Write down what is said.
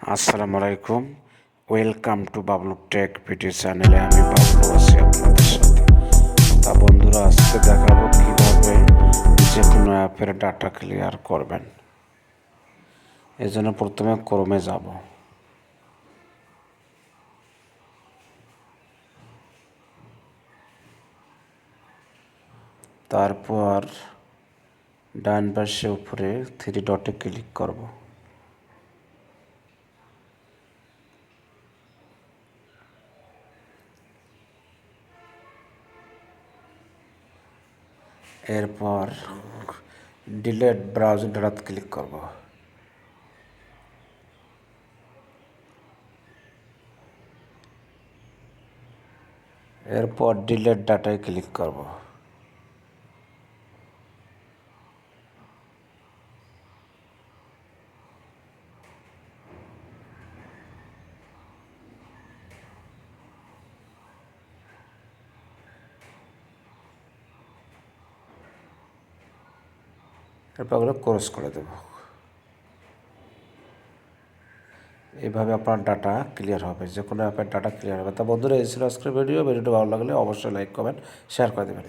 আসসালামু আলাইকুম, welcome to Bablu take video চ্যানেলে। আমি বাবলু আছি আপনাদের সাথে। তা বন্ধুরা, আজকে দেখাবো কীভাবে যে কোনো অ্যাপের ডাটা ক্লিয়ার করবেন। এই জন্য প্রথমে ক্রোমে যাব। তারপর ডান পাশে উপরে 3 ডটে ক্লিক করব। এরপর ডিলেট ব্রাউজিং ডাটাতে ক্লিক করব। এরপর ডিলেট ডাটায় ক্লিক করব। এরপর ওগুলো ক্রস করে দেব। এইভাবে আপনার ডাটা ক্লিয়ার হবে, যে কোনো অ্যাপের ডাটা ক্লিয়ার হবে। তা বন্ধুরা, এই ছিল আজকের ভিডিওটা ভালো লাগলে অবশ্যই লাইক করবেন, শেয়ার করে দেবেন।